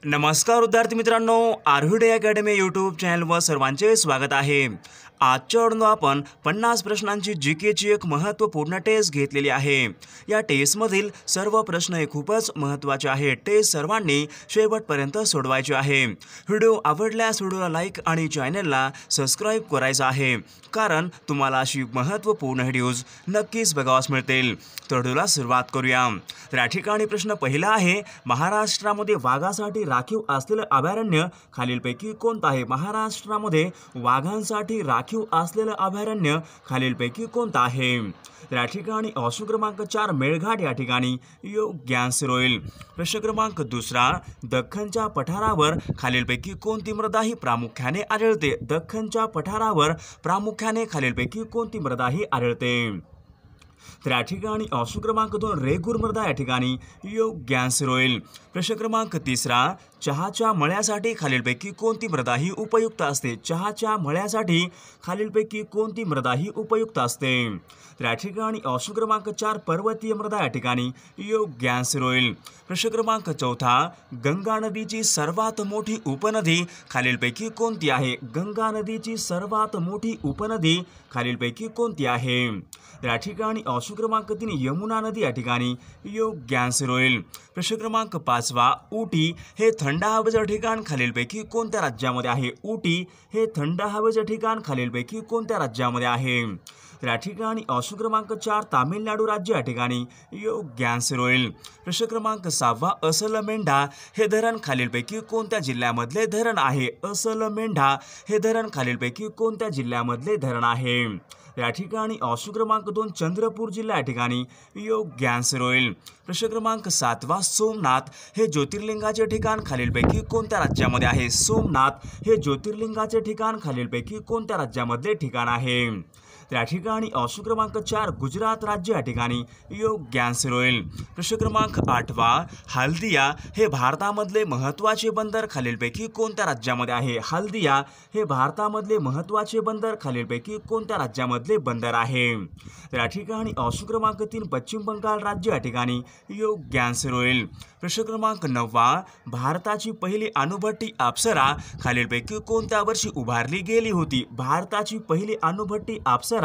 नमस्कार विद्यार्थी मित्रांनो, आर्व्हीडे अकॅडमी यूट्यूब चॅनलवर सर्वांचे स्वागत आहे। आजच्या व्हिडिओत आपण 50 प्रश्नांची जीकेची एक महत्त्वपूर्ण टेस्ट घेतलेली आहे। या टेस्टमधील सर्व प्रश्न हे खूपच महत्त्वाचे आहेत। टेस्ट सर्वांनी शेवटपर्यंत सोडवायचे आहे। व्हिडिओ आवडल्यास व्हिडिओला लाईक आणि चॅनलला सबस्क्राइब करायचं आहे, कारण तुम्हाला अशी महत्त्वपूर्ण व्हिडिओज नक्कीच बघावास मिळतील। तर व्हिडिओला सुरुवात करूया। तर या ठिकाणी प्रश्न पहिला आहे, महाराष्ट्रामध्ये वाघासाठी राखीव असलेलं अभयारण्य खालीलपैकी कोणतं आहे? महाराष्ट्रामध्ये वाघांसाठी राखीव असलेलं अभयारण्य खालीलपैकी कोणतं आहे? तर या ठिकाणी ऑप्शन क्रमांक 4 मेळघाट या ठिकाणी योग्य आन्सर होईल। प्रश्न क्रमांक दुसरा, दख्खनच्या पठारावर खालीलपैकी कोणती मृदा ही प्रामुख्याने आढळते? दख्खनच्या पठारावर प्रामुख्याने खालीलपैकी कोणती मृदा ही आढळते? तर या ठिकाणी ऑप्शन क्रमांक 2 रेगूर मृदा या ठिकाणी योग्य आन्सर होईल। प्रश्न क्रमांक तिसरा, चहाच्या मळ्यासाठी खालीलपैकी कोणती मृदा ही उपयुक्त असते? चहाच्या मळ्यासाठी खालीलपैकी कोणती मृदा ही उपयुक्त असते? तर या ठिकाणी ऑप्शन क्रमांक 4 पर्वतीय मृदा या ठिकाणी योग्य आन्सर होईल। प्रश्न क्रमांक चौथा, गंगा नदीची सर्वात मोठी उपनदी खालीलपैकी कोणती आहे? गंगा नदीची सर्वात मोठी उपनदी खालीलपैकी कोणती आहे? या ठिकाणी ऑप्शन क्रमांक 3 यमुना नदी या ठिकाणी योग्य आन्सर होईल। प्रश्न क्रमांक 5, उटी हे थंड हवेचे ठिकाण खालीलपैकी कोणत्या राज्यामध्ये आहे? उटी हे थंड हवेचे ठिकाण खालीलपैकी कोणत्या राज्यामध्ये आहे? या ठिकाणी ऑप्शन क्रमांक 4 तामिळनाडू राज्य या ठिकाणी योग्य आन्सर होईल। प्रश्न क्रमांक 6, अस्सल मेंढा हे धरण खालीलपैकी कोणत्या जिल्ह्यामधले धरण आहे? अस्सल मेंढा हे धरण खालीलपैकी कोणत्या जिल्ह्यामधले धरण आहे? या ठिकाणी ऑप्शन क्रमांक 2 चंद्रपूर जिल्हा या ठिकाणी योग्य आन्सर होईल। प्रश्न क्रमांक 7, सोमनाथ हे ज्योतिर्लिंगाचे ठिकाण खालीलपैकी कोणत्या राज्यामध्ये आहे? सोमनाथ हे ज्योतिर्लिंगाचे ठिकाण खालीलपैकी कोणत्या राज्यामधले ठिकाण आहे? या ठिकाणी ऑप्शन क्रमांक 4 गुजरात राज्य या ठिकाणी योग्य आन्सर होईल। प्रश्न क्रमांक 8, हल्दिया हे भारतामधले महत्त्वाचे बंदर खालीलपैकी कोणत्या राज्यामध्ये आहे? हल्दिया हे भारतामधले महत्त्वाचे बंदर खालीलपैकी कोणत्या राज्यामधले बंदर आहे? या ठिकाणी ऑप्शन क्रमांक 3 पश्चिम बंगाल राज्य या ठिकाणी योग्य आन्सर होईल। प्रश्न क्रमांक 9, भारताची पहिली अणुभट्टी अप्सरा खालीलपैकी कोणत्या वर्षी उभारली गेली होती? भारताची पहिली अणुभट्टी अप्सरा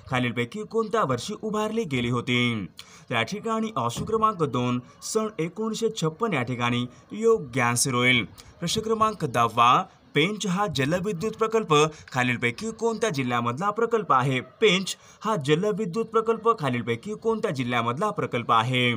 खालीलपैकी कोणत्या वर्षी उभारली गेली होती? या ठिकाणी ऑप्शन क्रमांक 2 सन 1956 या ठिकाणी योग्य आन्सर होईल। प्रश्न क्रमांक 10, पेंच हा जलविद्युत प्रकल्प खालीलपैकी कोणत्या जिल्ह्यामधला प्रकल्प आहे? पेंच हा जलविद्युत प्रकल्प खालीलपैकी कोणत्या जिल्ह्यामधला प्रकल्प आहे?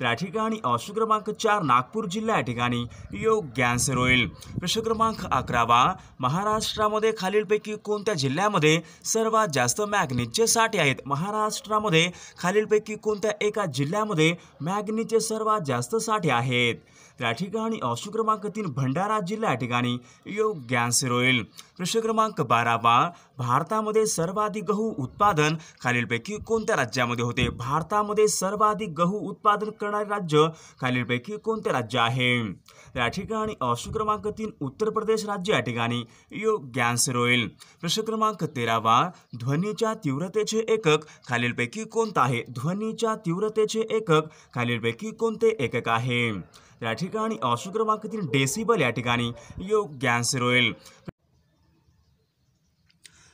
या ठिकाणी ऑप्शन क्रमांक 4 नागपूर जिल्हा या ठिकाणी योग्य आन्सर होईल। प्रश्न क्रमांक 11, महाराष्ट्रामध्ये खालीलपैकी कोणत्या जिल्ह्यामध्ये सर्वात जास्त मॅग्नीजचे साठे आहेत? महाराष्ट्रामध्ये खालीलपैकी कोणत्या एका जिल्ह्यामध्ये मॅग्नीजचे सर्वात जास्त साठे आहेत? या ठिकाणी ऑप्शन क्रमांक 3 भंडारा जिल्हा या ठिकाणी योग्य आन्सर होईल। प्रश्न क्रमांक 12, भारतामध्ये सर्वाधिक गहू उत्पादन खालीलपैकी कोणत्या राज्यामध्ये होते? भारतामध्ये सर्वाधिक गहू उत्पादन करणारे राज्य खालीलपैकी कोणते राज्य आहे? या ठिकाणी ऑप्शन क्रमांक 3 उत्तर प्रदेश राज्य या ठिकाणी योग्य आन्सर होईल। प्रश्न क्रमांक 13, ध्वनीच्या तीव्रतेचे एकक खालीलपैकी कोणतं आहे? ध्वनीच्या तीव्रतेचे एकक खालीलपैकी कोणते एकक आहे? या ठिकाणी ऑप्शन क्रमांक 3 डेसिबल या ठिकाणी योग्य आन्सर होईल।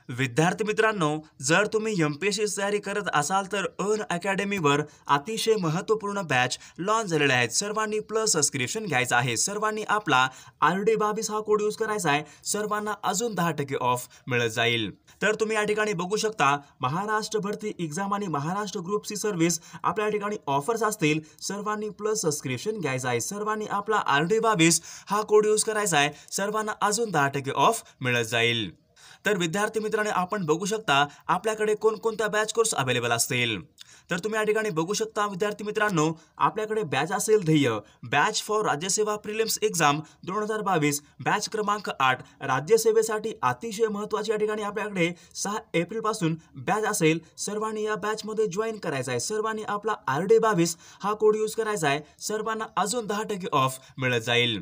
विद्यार्थी मित्रांनो, जर तुम्ही MPSC तयारी करत असाल तर अर्न अकॅडमीवर अतिशय महत्त्वपूर्ण बॅच लॉन्च झालेले आहेत। सर्वांनी प्लस सबस्क्रिप्शन घ्यायचं आहे। सर्वांनी आपला RD22 हा कोड यूज करायचा आहे। सर्वांना अजून 10% ऑफ मिळत जाईल। तर तुम्ही या ठिकाणी बघू शकता, महाराष्ट्र भरती एक्झाम आणि महाराष्ट्र ग्रुप सी सर्व्हिस आपल्या ठिकाणी ऑफर्स असतील। सर्वांनी प्लस सबस्क्रिप्शन घ्यायचं आहे। सर्वांनी आपला RD22 हा कोड यूज करायचा आहे। सर्वांना अजून 10% ऑफ मिळत जाईल। तर विद्यार्थी मित्रांनो, आपण बघू शकता आपल्याकडे कोणकोणत्या बॅच कोर्स अवेलेबल असतील। तर तुम्ही या ठिकाणी बघू शकता विद्यार्थी मित्रांनो, आपल्याकडे बॅच असेल Dhyey batch for Rajyaseva prelims exam 2022, batch क्रमांक 8 राज्यसेवेसाठी अतिशय महत्त्वाची या ठिकाणी आपल्याकडे 6 एप्रिल पासून बॅच असेल। सर्वांनी या बॅचमध्ये जॉईन करायचं आहे। सर्वांनी आपला RD22 हा कोड यूज करायचा आहे। सर्वांना अजून 10% ऑफ मिळत जाईल।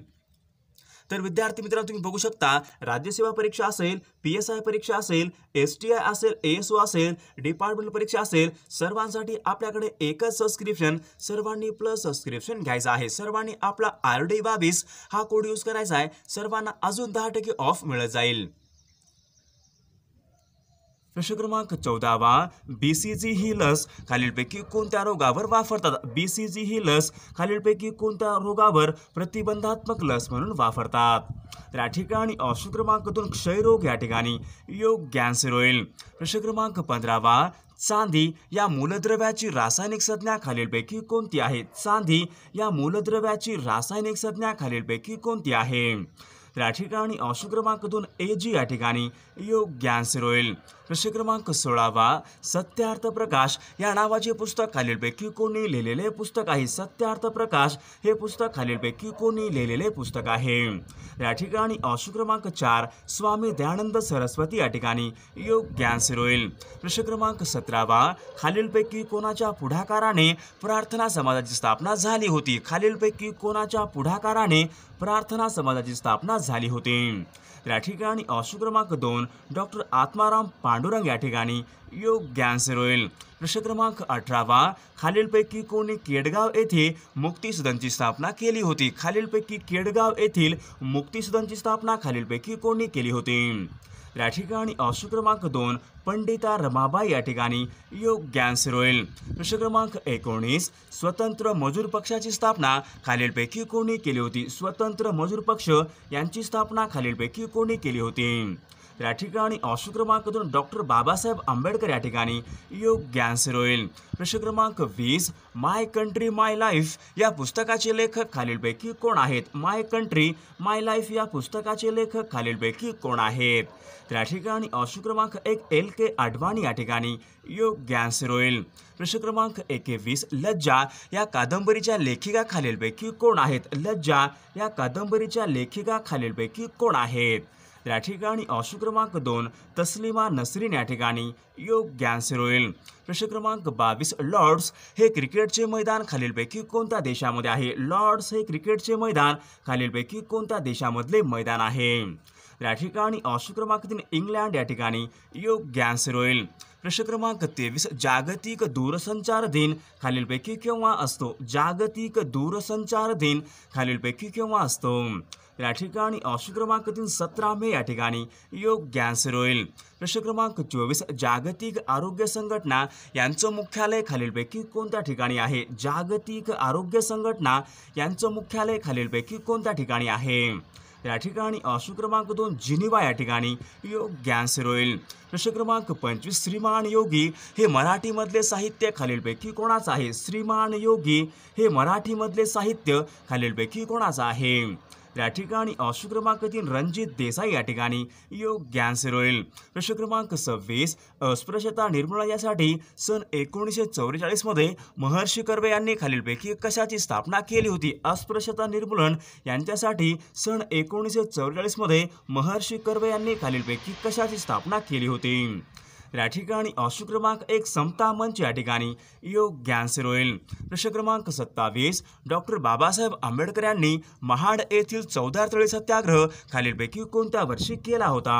तर विद्यार्थी मित्रांनो तुम्ही बघू शकता राज्यसेवा परीक्षा असेल, PSI परीक्षा असेल, STI असेल, ASO असेल, डिपार्टमेंट परीक्षा असेल, सर्वांसाठी आपल्याकडे एकच सबस्क्रिप्शन, सर्वांनी प्लस सबस्क्रिप्शन घ्यायचं आहे. सर्वांनी आपला RD22 हा कोड यूज करायचा आहे. सर्वांना अजून 10% ऑफ मिळत जाईल. प्रश्न क्रमांक 14 BCG ही लस खालीलपैकी कोणत्या रोगावर वापरतात? BCG ही लस खालीलपैकी कोणत्या रोगावर प्रतिबंधात्मक लस म्हणून वापरतात? तर या ठिकाणी ऑप्शन क्रमांक 2 क्षयरोग या ठिकाणी योग्य आन्सर होईल. प्रश्न क्रमांक 15 चांदी या मूलद्रव्याची रासायनिक संज्ञा खालीलपैकी कोणती आहे? चांदी या मूलद्रव्याची रासायनिक संज्ञा खालीलपैकी कोणती आहे? तर या ठिकाणी ऑप्शन क्रमांक 2 AG या ठिकाणी योग्य आन्सर होईल. प्रश्न क्रमांक 16 सत्यार्थ प्रकाश या नावाचे पुस्तक खालीलपैकी कोणी लिहिलेले पुस्तक आहे? सत्यार्थ प्रकाश हे पुस्तक खालीलपैकी कोणी लिहिलेले पुस्तक आहे? या ठिकाणी ऑप्शन क्रमांक 4 स्वामी दयानंद सरस्वती या ठिकाणी योग्य आन्सर होईल. प्रश्न क्रमांक 17 खालीलपैकी कोणाच्या पुढाकाराने प्रार्थना समाजाची स्थापना झाली होती? खालीलपैकी कोणाच्या पुढाकाराने प्रार्थना समाजाची स्थापना झाली होती? या ठिकाणी ऑप्शन क्रमांक 2 डॉक्टर आत्माराम पांडुरंग या ठिकाणी योग्य आन्सर होईल. प्रश्न क्रमांक 18 खालीलपैकी कोणी केडगाव येथे मुक्तिसदनची स्थापना केली होती? खालीलपैकी केडगाव येथील मुक्तिसदनची स्थापना खालीलपैकी कोणी केली होती? या ठिकाणी ऑप्शन क्रमांक 2 पंडिता रमाबाई या ठिकाणी योग्य आन्सर होईल. प्रश्न क्रमांक 19 स्वतंत्र मजूर पक्षाची स्थापना खालीलपैकी कोणी केली होती? स्वतंत्र मजूर पक्ष यांची स्थापना खालीलपैकी कोणी केली होती? या ठिकाणी ऑप्शन क्रमांक 2 डॉक्टर बाबासाहेब आंबेडकर या ठिकाणी योग्य आन्सर होईल. प्रश्न क्रमांक 20 माय कंट्री माय लाईफ या पुस्तकाचे लेखक खालीलपैकी कोण आहेत? माय कंट्री माय लाईफ या पुस्तकाचे लेखक खालीलपैकी कोण आहेत? त्या ठिकाणी ऑप्शन क्रमांक 1 LK आडवाणी या ठिकाणी योग्य आन्सर होईल. प्रश्न क्रमांक 21 लज्जा या कादंबरीच्या लेखिका खालीलपैकी कोण आहेत? लज्जा या कादंबरीच्या लेखिका खालीलपैकी कोण आहेत? या ठिकाणी ऑप्शन क्रमांक 2 तस्लिमा नसरीन या ठिकाणी योग्य आन्सर होईल. प्रश्न क्रमांक 22 लॉर्ड्स हे क्रिकेटचे मैदान खालीलपैकी कोणत्या देशामध्ये आहे? लॉर्ड्स हे क्रिकेटचे मैदान खालीलपैकी कोणत्या देशामधले मैदान आहे? या ठिकाणी ऑप्शन क्रमांक 3 इंग्लंड या ठिकाणी योग्य आन्सर होईल. प्रश्न क्रमांक 23 जागतिक दूरसंचार दिन खालीलपैकी केव्हा असतो? जागतिक दूरसंचार दिन खालीलपैकी केव्हा असतो? या ठिकाणी ऑप्शन क्रमांक 3 17 मे या ठिकाणी योग्य आन्सर होईल. प्रश्न क्रमांक 24 जागतिक आरोग्य संघटना यांचं मुख्यालय खालीलपैकी कोणत्या ठिकाणी आहे? जागतिक आरोग्य संघटना यांचं मुख्यालय खालीलपैकी कोणत्या ठिकाणी आहे? या ठिकाणी ऑप्शन क्रमांक 2 जिनिवा या ठिकाणी योग्य आन्सर होईल. प्रश्न क्रमांक 25 श्रीमान योगी हे मराठीमधले साहित्य खालीलपैकी कोणाचं आहे? श्रीमान योगी हे मराठीमधले साहित्य खालीलपैकी कोणाचं आहे? या ठिकाणी ऑप्शन क्रमांक 3 रणजित देसाई या ठिकाणी योग्य आन्सर होईल. प्रश्न क्रमांक 26 अस्पृश्यता निर्मूलन यासाठी सन 1944 मध्ये महर्षी कर्वे यांनी खालीलपैकी कशाची स्थापना केली होती? अस्पृश्यता निर्मूलन यांच्यासाठी सन 1944 मध्ये महर्षी कर्वे यांनी खालीलपैकी कशाची स्थापना केली होती? या ठिकाणी ऑप्शन क्रमांक 1 समता मंच या ठिकाणी योग्य आन्सर होईल. प्रश्न क्रमांक 27 डॉक्टर बाबासाहेब आंबेडकर यांनी महाड येथील 14 तळी सत्याग्रह खालीलपैकी कोणत्या वर्षी केला होता?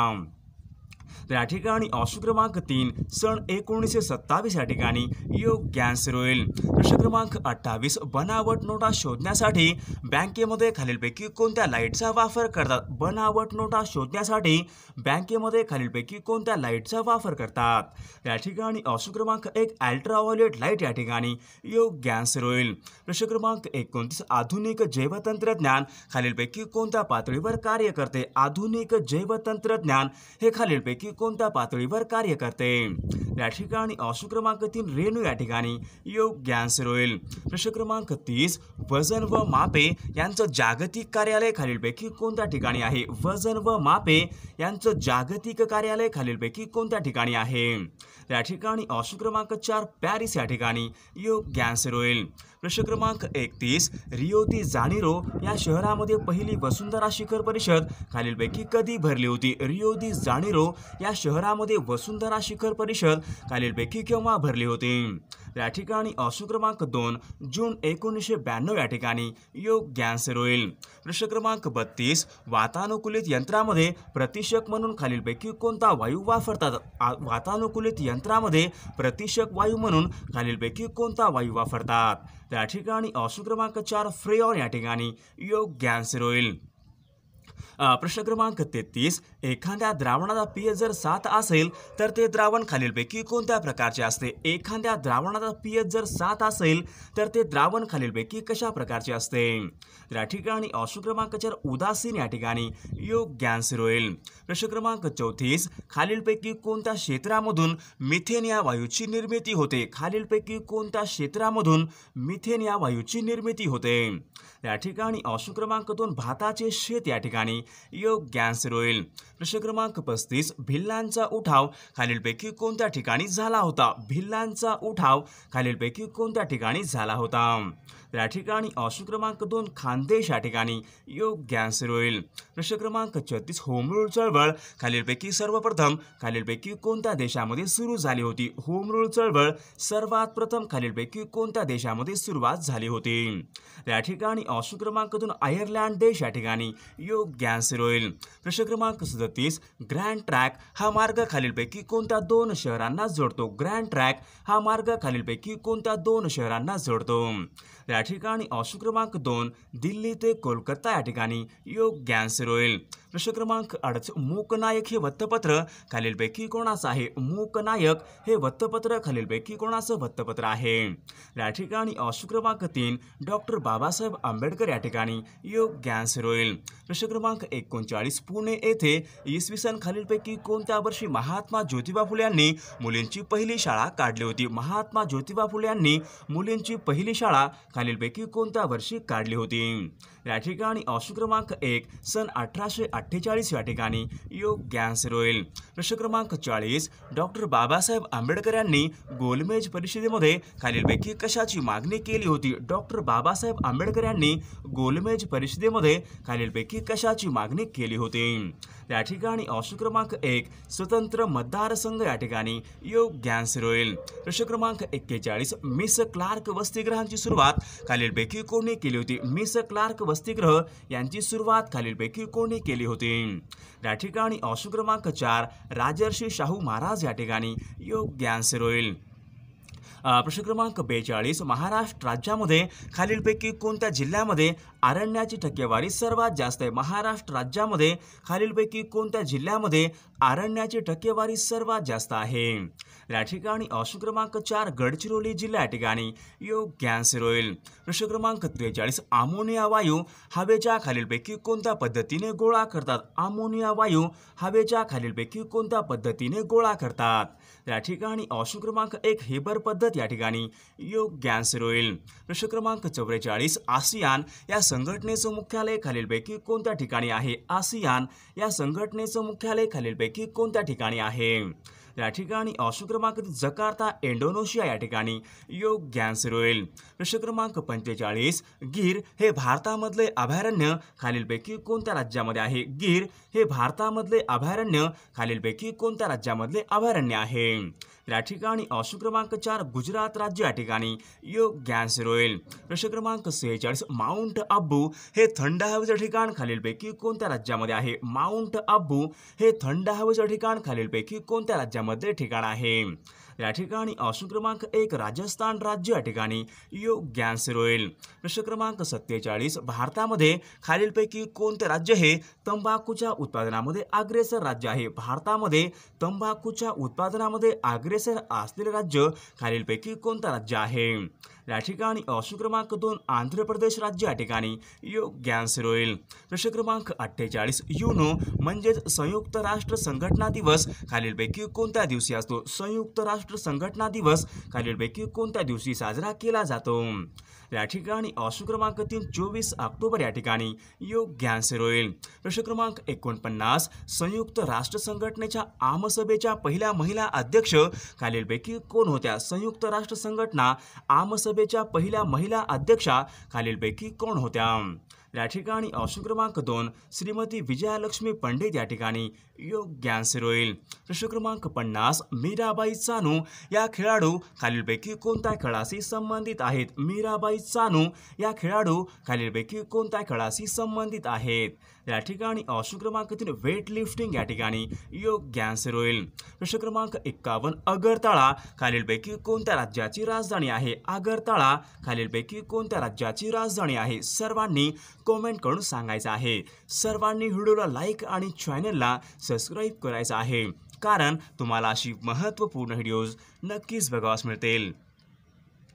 या ठिकाणी ऑप्शन क्रमांक 3 सन 1927 या ठिकाणी योग्य आन्सर होईल. प्रश्न क्रमांक 28 बनावट नोटा शोधण्यासाठी बँकेमध्ये खालीलपैकी कोणत्या लाईटचा वापर करतात? बनावट नोटा शोधण्यासाठी बँकेमध्ये खालीलपैकी कोणत्या लाईटचा वापर करतात? या ठिकाणी ऑप्शन क्रमांक 1 अल्ट्राव्हायोलेट लाईट या ठिकाणी योग्य आन्सर होईल. प्रश्न क्रमांक 29 आधुनिक जैवतंत्रज्ञान खालीलपैकी कोणत्या पातळीवर कार्य करते? आधुनिक जैवतंत्रज्ञान हे खालीलपैकी कोणत्या पातळीवर कार्य करते? या ठिकाणी ऑप्शन क्रमांक 3 रेणू या ठिकाणी योग्य आन्सर होईल. प्रश्न क्रमांक 30 वजन व मापे यांचं जागतिक कार्यालय खालीलपैकी कोणत्या ठिकाणी आहे? वजन व मापे यांचं जागतिक कार्यालय खालीलपैकी कोणत्या ठिकाणी आहे? या ठिकाणी ऑप्शन क्रमांक 4 पॅरिस या ठिकाणी योग्य आन्सर होईल. प्रश्न क्रमांक 31 रिओ दी जानेरो या शहरामध्ये पहिली वसुंधरा शिखर परिषद खालीलपैकी कधी भरली होती? रिओ दी जानेरो या शहरामध्ये वसुंधरा शिखर परिषद खालीलपैकी केव्हा भरली होती? या ठिकाणी ऑप्शन क्रमांक 2 जून 1992 या ठिकाणी योग गॅन्सर होईल. प्रश्न क्रमांक 32 वातानुकूलित यंत्रामध्ये प्रतिशक म्हणून खालीलपैकी कोणता वायू वापरतात? वातानुकूलित यंत्रामध्ये प्रतिशक वायू म्हणून खालीलपैकी कोणता वायू वापरतात? त्या ठिकाणी ऑप्शन क्रमांक 4 फ्रेऑन या ठिकाणी योग गॅन्सर होईल. प्रश्न क्रमांक 33 एखाद्या द्रावणाचा pH जर 7 असेल तर ते द्रावण खालीलपैकी कोणत्या प्रकारचे असते? एखाद्या द्रावणाचा pH जर 7 असेल तर ते द्रावण खालीलपैकी कशा प्रकारचे असते? या ठिकाणी ऑप्शन क्रमांक 4 उदासीन या ठिकाणी योग गॅन्सर होईल. प्रश्न क्रमांक 34 खालीलपैकी कोणत्या क्षेत्रामधून मिथेन या वायूची निर्मिती होते? खालीलपैकी कोणत्या क्षेत्रामधून मिथेन या वायूची निर्मिती होते? या ठिकाणी ऑप्शन क्रमांक 2 भाताचे शेत या ठिकाणी योग गॅन्सर होईल. प्रश्न क्रमांक 35 भिल्लांचा उठाव खालीलपैकी कोणत्या ठिकाणी झाला होता? भिल्लांचा उठाव खालीलपैकी कोणत्या ठिकाणी झाला होता? या ठिकाणी ऑप्शन क्रमांक 2 खानदेश या ठिकाणी योग गॅन्सर होईल. प्रश्न क्रमांक 36 होम रूल चळवळ खालीलपैकी सर्वप्रथम खालीलपैकी कोणत्या देशामध्ये सुरू झाली होती? होम रूल चळवळ सर्वात प्रथम खालीलपैकी कोणत्या देशामध्ये सुरुवात झाली होती? या ठिकाणी ऑप्शन क्रमांक 2 आयर्लंड देश या ठिकाणी योग गॅन्सर होईल. प्रश्न क्रमांक 37 ग्रँड ट्रॅक हा मार्ग खालीलपैकी कोणत्या 2 शहरांना जोडतो? ग्रँड ट्रॅक हा मार्ग खालीलपैकी कोणत्या 2 शहरांना जोडतो? या ठिकाणी ऑप्शन क्रमांक 2 दिल्ली ते कोलकाता या ठिकाणी योग गॅन्सर होईल. प्रश्न क्रमांक 38 मूकनायक हे वृत्तपत्र खालीलपैकी कोणाचं आहे? मूकनायक हे वृत्तपत्र खालीलपैकी कोणाचं वृत्तपत्र आहे? या ठिकाणी ऑप्शन क्रमांक 3 डॉक्टर बाबासाहेब आंबेडकर या ठिकाणी योग गॅन्सर होईल. प्रश्न क्रमांक 39 पुणे येथे इसवी सन खालीलपैकी कोणत्या वर्षी महात्मा ज्योतिबा फुले यांनी मुलींची पहिली शाळा काढली होती? महात्मा ज्योतिबा फुले यांनी मुलींची पहिली शाळा खालीलपैकी कोणत्या वर्षी काढली होती? या ठिकाणी ऑप्शन क्रमांक 1 सन 1848 या ठिकाणी योग गॅन्सर होईल. प्रश्न क्रमांक 40 डॉक्टर बाबासाहेब आंबेडकर यांनी गोलमेज परिषदेमध्ये खालीलपैकी कशाची मागणी केली होती? डॉक्टर बाबासाहेब आंबेडकर यांनी गोलमेज परिषदेमध्ये खालीलपैकी कशाची मागणी केली होती? या ठिकाणी ऑप्शन क्रमांक 1 स्वतंत्र मतदारसंघ या ठिकाणी योग गॅन्सर होईल. प्रश्न क्रमांक 41 मिस क्लार्क वसतिगृहांची सुरुवात खालीलपैकी कोणी केली होती? मिस क्लार्क वसतिगृह यांची सुरुवात खालीलपैकी कोणी केली होती? या ठिकाणी ऑप्शन क्रमांक 4 राजर्षी शाहू महाराज या ठिकाणी योग गॅन्सर होईल. प्रश्न क्रमांक 42 महाराष्ट्र राज्यामध्ये खालीलपैकी कोणत्या जिल्ह्यामध्ये अरण्याची टक्केवारी सर्वात जास्त आहे? महाराष्ट्र राज्यामध्ये खालीलपैकी कोणत्या जिल्ह्यामध्ये अरण्याची टक्केवारी सर्वात जास्त आहे? या ठिकाणी ऑप्शन क्रमांक 4 गडचिरोली जिल्हा या ठिकाणी योग गॅन्सर होईल. प्रश्न क्रमांक 43 अमोनिया वायू हवेच्या खालीलपैकी कोणत्या पद्धतीने गोळा करतात? अमोनिया वायू हवेच्या खालीलपैकी कोणत्या पद्धतीने गोळा करतात? या ठिकाणी ऑप्शन क्रमांक 1 हेबर पद्धत या ठिकाणी योग गॅन्सर होईल. प्रश्न क्रमांक 44 आसियान या संघटनेचं मुख्यालय खालीलपैकी कोणत्या ठिकाणी आहे? आसियान या संघटनेचं मुख्यालय खालीलपैकी कोणत्या ठिकाणी आहे? या ठिकाणी ऑप्शन क्रमांक जकार्ता इंडोनेशिया या ठिकाणी योग गॅन्सर होईल. प्रश्न क्रमांक 45 गीर हे भारतामधले अभयारण्य खालीलपैकी कोणत्या राज्यामध्ये आहे? गीर हे भारतामधले अभयारण्य खालीलपैकी कोणत्या राज्यामधले अभयारण्य आहे? या ठिकाणी ऑप्शन क्रमांक 4 गुजरात राज्य या ठिकाणी योग गॅन्सर होईल. प्रश्न क्रमांक 46 माउंट आबू हे थंड हवेचं ठिकाण खालीलपैकी कोणत्या राज्यामध्ये आहे? माउंट आबू हे थंड हवेचं ठिकाण खालीलपैकी कोणत्या राज्यामध्ये ठिकाण आहे? या ठिकाणी ऑप्शन क्रमांक 1 राजस्थान राज्य या ठिकाणी योग गॅन्सर होईल. प्रश्न क्रमांक 47 भारतामध्ये खालीलपैकी कोणते राज्य हे तंबाखूच्या उत्पादनामध्ये अग्रेसर राज्य आहे? भारतामध्ये तंबाखूच्या उत्पादनामध्ये अग्रेसर असलेले राज्य खालीलपैकी कोणते राज्य आहे? या ठिकाणी ऑप्शन क्रमांक 2 आंध्र प्रदेश राज्य या ठिकाणी योग गॅन्सर होईल. प्रश्न क्रमांक 48 युनो म्हणजेच संयुक्त राष्ट्र संघटना दिवस खालीलपैकी कोणत्या दिवशी असतो? संयुक्त राष्ट्र संघटना दिवस खालीलपैकी कोणत्या दिवशी साजरा केला जातो? या ठिकाणी ऑप्शन क्रमांक 3 24 ऑक्टोबर या ठिकाणी योग गॅन्सर होईल. प्रश्न क्रमांक 49 संयुक्त राष्ट्र संघटनेच्या आमसभेच्या पहिल्या महिला अध्यक्ष खालीलपैकी कोण होत्या? संयुक्त राष्ट्र संघटना आमसभेच्या पहिल्या महिला अध्यक्षा खालीलपैकी कोण होत्या? या ठिकाणी ऑप्शन क्रमांक 2 श्रीमती विजयालक्ष्मी पंडित या ठिकाणी योग्य आन्सर होईल। प्रश्न क्रमांक 50 मीराबाई चानू या खेळाडू खालीलपैकी कोणत्या खेळाशी संबंधित आहेत? मीराबाई चानू या खेळाडू खालीलपैकी कोणत्या खेळाशी संबंधित आहेत? या ठिकाणी ऑप्शन क्रमांक 3 वेट लिफ्टिंग या ठिकाणी योग्य आन्सर होईल। प्रश्न क्रमांक 51 आगरताळा खालीलपैकी कोणत्या राज्याची राजधानी आहे? आगरताळा खालीलपैकी कोणत्या राज्याची राजधानी आहे? सर्वांनी कमेंट करून सांगायचं आहे। सर्वांनी व्हिडिओला लाईक आणि चॅनलला सबस्क्राईब करायचं आहे, कारण तुम्हाला अशी महत्त्वपूर्ण व्हिडिओज नक्कीच बघावयास मिळतील।